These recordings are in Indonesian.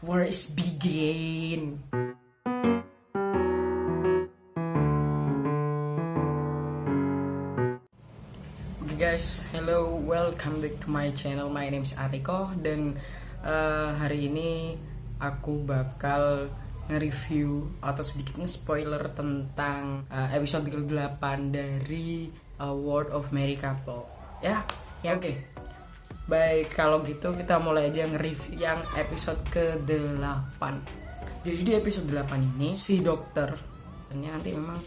War is begin. Okay guys, hello, welcome back to my channel. My name is Ariko dan hari ini aku bakal nge-review atau sedikit nge-spoiler tentang episode 8 dari World of Married Couple. Ya, oke. Baik, kalau gitu kita mulai aja nge-review yang episode ke-8. Jadi di episode 8 ini si dokter nanti memang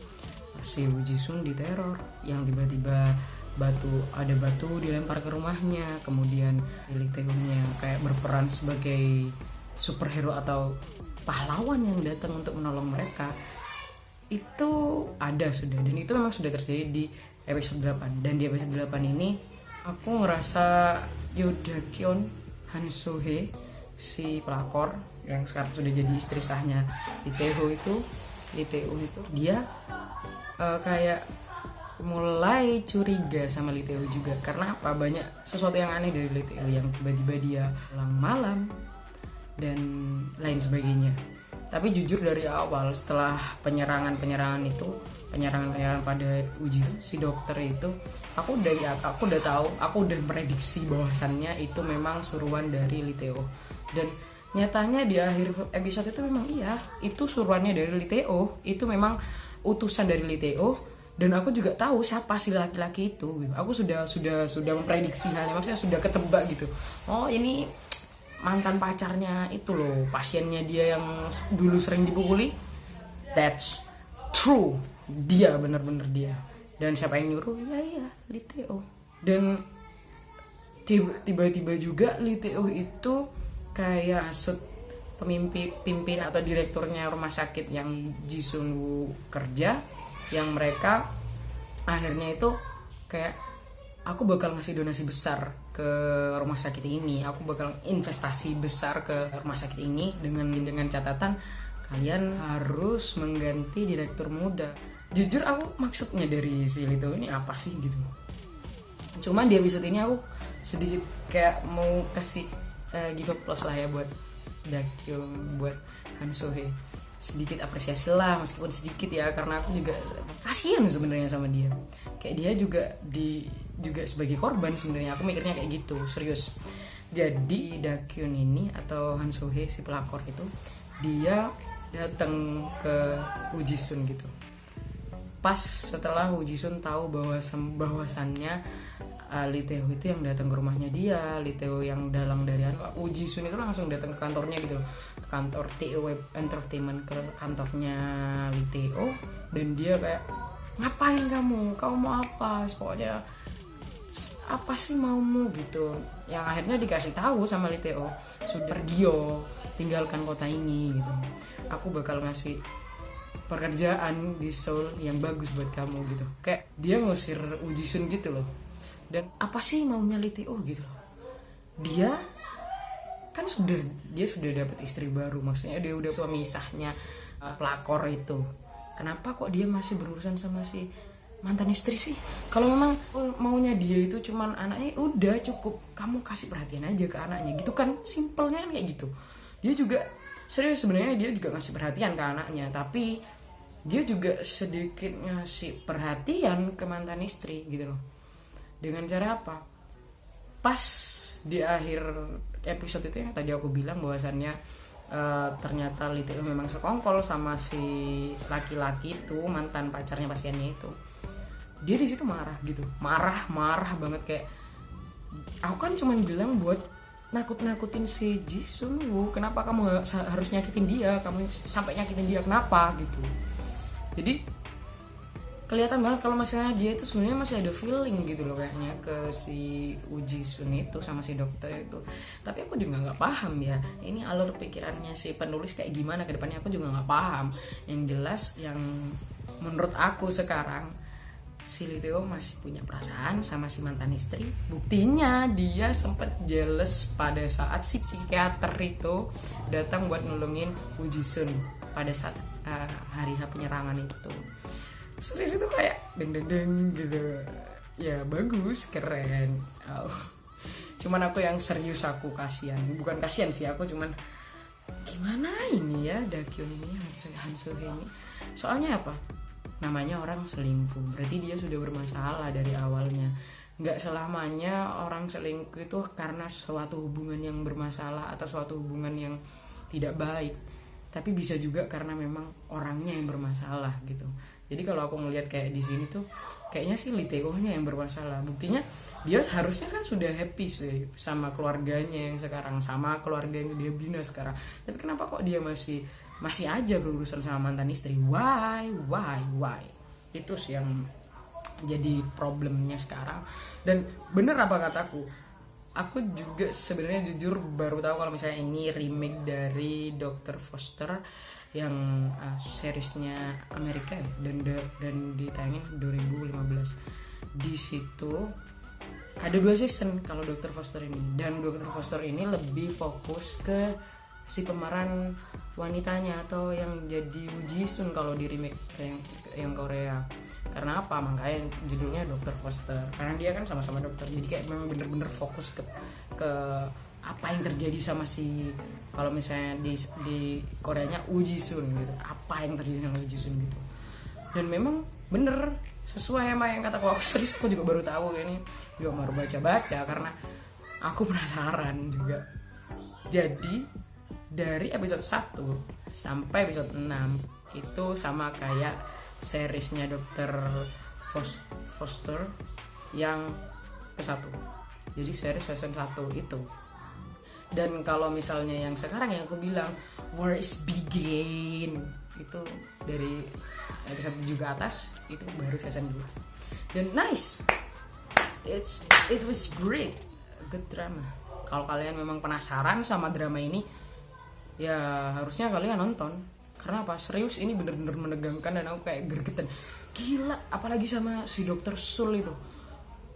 si Woo Ji-sun diteror, yang tiba-tiba ada batu dilempar ke rumahnya, kemudian Lee Tae-hoon kayak berperan sebagai superhero atau pahlawan yang datang untuk menolong mereka. Itu ada sudah, dan itu memang sudah terjadi di episode 8. Dan di episode 8 ini aku ngerasa Yoo Da-kyun, Han So-hye, si pelakor yang sekarang sudah jadi istri sahnya Lee Tae-hoon itu dia kayak mulai curiga sama Lee Tae-hoon juga. Karena apa? Banyak sesuatu yang aneh dari Lee Tae-hoon, yang tiba-tiba dia pulang malam dan lain sebagainya. Tapi jujur dari awal setelah penyerangan pada Uji si dokter itu, aku udah tahu, aku udah prediksi bahwasannya itu memang suruhan dari Lee Tae-hoon. Dan nyatanya di akhir episode itu memang itu suruhannya dari Lee Tae-hoon, itu memang utusan dari Lee Tae-hoon. Dan aku juga tahu siapa si laki-laki itu gitu. Aku sudah memprediksi halnya, maksudnya sudah ketebak gitu. Oh, ini mantan pacarnya itu loh, pasiennya dia yang dulu sering dipukuli. That's true, dia bener-bener dia. Dan siapa yang nyuruh? Ya Lee Tae-hoon. Dan tiba-tiba juga Lee Tae-hoon itu kayak pemimpin atau direkturnya rumah sakit yang Ji-sun Woo kerja, yang mereka akhirnya itu kayak, aku bakal ngasih donasi besar ke rumah sakit ini, aku bakal investasi besar ke rumah sakit ini dengan catatan kalian harus mengganti direktur muda. Jujur aku maksudnya dari si Lito ini apa sih gitu. Cuman di episode ini aku sedikit kayak mau kasih give a plus lah ya buat Da-kyun, buat Han So-hye. Sedikit apresiasi lah, meskipun sedikit ya, karena aku juga kasihan sebenarnya sama dia. Kayak dia juga sebagai korban sebenarnya, aku mikirnya kayak gitu, serius. Jadi Da-kyun ini atau Han So-hye si pelakor itu, dia datang ke Woo Ji-sun gitu. Pas setelah Woo Ji-sun tahu bahwasannya Lee Tae-hoon itu yang datang ke rumahnya dia, Lee Tae-hoon yang dalang dari Woo Ji-sun itu langsung datang ke kantornya gitu, ke kantor TE Web Entertainment, ke kantornya Lee Tae-hoon. Dan dia kayak, ngapain kamu mau apa, pokoknya apa sih maumu gitu. Yang akhirnya dikasih tahu sama Lee Tae-hoon, sudah pergi tinggalkan kota ini gitu, aku bakal ngasih pekerjaan di Seoul yang bagus buat kamu gitu. Kayak dia ngusir Woo Ji-sun gitu loh. Dan apa sih maunya Lee Tae-hoon gitu loh. Dia sudah dapat istri baru, maksudnya dia udah suami sahnya pelakor itu. Kenapa kok dia masih berurusan sama si mantan istri sih? Kalau memang maunya dia itu cuman anaknya, udah cukup, kamu kasih perhatian aja ke anaknya gitu kan, simpelnya kan kayak gitu. Dia juga serius sebenarnya, dia juga ngasih perhatian ke anaknya, tapi dia juga sedikit ngasih perhatian ke mantan istri gitu loh. Dengan cara apa? Pas di akhir episode itu yang tadi aku bilang bahwasannya ternyata Lee Tae-hoon memang sekongkol sama si laki-laki itu, mantan pacarnya pasiennya itu. Dia di situ marah gitu, marah banget, kayak aku kan cuma bilang buat nakut-nakutin si Ji-sun Woo, kenapa kamu harus nyakitin dia, kamu sampai nyakitin dia kenapa gitu. Jadi kelihatan banget kalau misalnya dia itu sebenarnya masih ada feeling gitu loh kayaknya ke si Woo Ji-sun itu sama si dokter itu. Tapi aku juga nggak paham ya, ini alur pikirannya si penulis kayak gimana ke depannya, aku juga nggak paham. Yang jelas yang menurut aku sekarang, si Lee Tae-hoon masih punya perasaan sama si mantan istri. Buktinya dia sempat jealous pada saat si psikiater itu datang buat nolongin Woo Ji-sun pada saat hari H penyerangan itu. Serius itu kayak deng gitu. Ya bagus, keren. Cuman aku yang serius, aku kasihan. Bukan kasihan sih, aku cuman gimana ini ya Dakyun ini, Han Soo Hye ini. Soalnya apa? Namanya orang selingkuh, berarti dia sudah bermasalah dari awalnya. Nggak selamanya orang selingkuh itu karena suatu hubungan yang bermasalah atau suatu hubungan yang tidak baik, tapi bisa juga karena memang orangnya yang bermasalah gitu. Jadi kalau aku ngelihat kayak di sini tuh kayaknya sih Lee Tae-oh-nya yang bermasalah. Buktinya dia harusnya kan sudah happy sih sama keluarganya yang sekarang, sama keluarganya dia bina sekarang. Tapi kenapa kok dia masih aja berurusan sama mantan istri? Why? Itu sih yang jadi problemnya sekarang. Dan bener apa kataku, aku juga sebenarnya jujur baru tahu kalau misalnya ini remake dari Dr. Foster yang seriesnya Amerika ya, dan ditayangin 2015. Di situ ada 2 season kalau Dr. Foster ini, dan Dr. Foster ini lebih fokus ke si pemeran wanitanya atau yang jadi Woo Ji Sun kalau di remake yang Korea. Karena apa? Makanya judulnya Dr. Foster, karena dia kan sama-sama dokter, jadi kayak memang bener-bener fokus ke apa yang terjadi sama si, kalau misalnya di Koreanya Woo Ji Sun gitu, apa yang terjadi sama Woo Ji Sun gitu. Dan memang bener sesuai sama yang kata aku serius, aku juga baru tahu ini, juga baru baca karena aku penasaran juga. Jadi dari episode 1 sampai episode 6 itu sama kayak seriesnya Dr. Foster yang ke-1. Jadi series season 1 itu. Dan kalau misalnya yang sekarang yang aku bilang War is Begin, itu dari episode 7 ke atas itu baru season 2. Dan nice. It was great. Good drama. Kalau kalian memang penasaran sama drama ini, ya harusnya kalian nonton. Karena apa? Serius ini bener-bener menegangkan dan aku kayak gergetan. Gila, apalagi sama si Dr. Sul itu.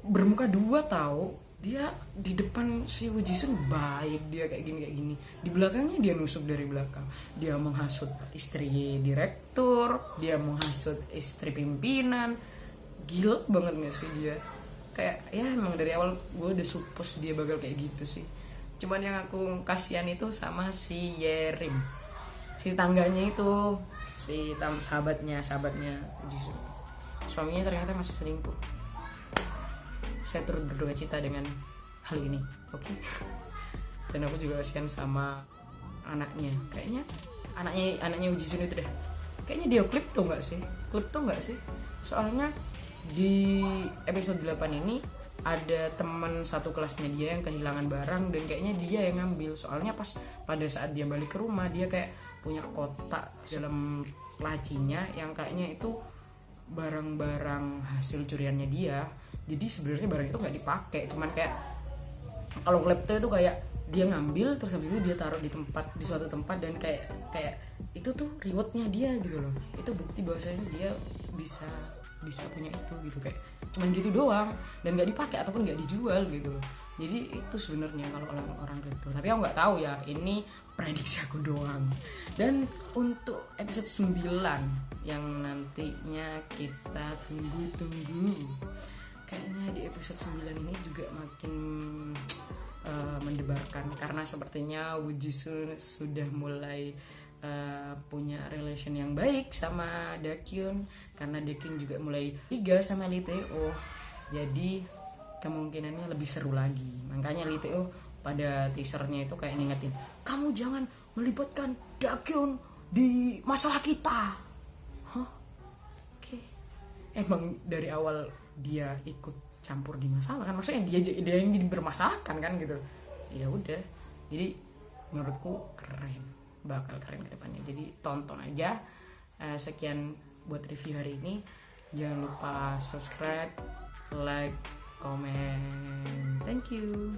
Bermuka 2 tahu. Dia di depan si Woo Ji Sun baik, dia kayak gini. Di belakangnya dia nusuk dari belakang. Dia menghasut istri direktur, dia menghasut istri pimpinan. Gila banget gak sih dia? Kayak ya emang dari awal gue udah suppose dia bakal kayak gitu sih. Cuman yang aku kasihan itu sama si Yerim, si tangganya itu, si sahabatnya Jisoo. Suaminya ternyata masih selingkuh. Saya turut berduka cita dengan hal ini, oke? Dan aku juga kasihan sama anaknya. Kayaknya anaknya Woo Ji Sun itu deh. Kayaknya dia klip tuh nggak sih? Soalnya di episode 8 ini ada teman satu kelasnya dia yang kehilangan barang, dan kayaknya dia yang ngambil. Soalnya pada saat dia balik ke rumah, dia kayak punya kotak dalam lacinya yang kayaknya itu barang-barang hasil curiannya dia. Jadi sebenarnya barang itu nggak dipakai, cuman kayak kalau klepto itu kayak dia ngambil terus habis itu dia taruh di suatu tempat, dan kayak itu tuh rewardnya dia gitu loh. Itu bukti bahwasanya dia bisa punya itu gitu, kayak cuman gitu doang dan nggak dipakai ataupun nggak dijual gitu loh. Jadi itu sebenarnya kalau orang kripto, tapi aku nggak tahu ya, ini prediksi aku doang. Dan untuk episode 9 yang nantinya kita tunggu, kayaknya di episode 9 ini juga makin mendebarkan, karena sepertinya Woo Ji Sun sudah mulai punya relation yang baik sama Dakyun, karena Dakyun juga mulai liga sama Lee Tae-oh. Jadi kemungkinannya lebih seru lagi. Makanya Lee Tae-oh pada teasernya itu kayak ngingetin, kamu jangan melibatkan Dakyun di masalah kita. Oke. Emang dari awal dia ikut campur di masalah kan, maksudnya dia yang jadi bermasalahkan kan gitu. Ya udah, jadi menurutku bakal keren ke depannya. Jadi tonton aja. Sekian buat review hari ini. Jangan lupa subscribe, like, comment. Thank you.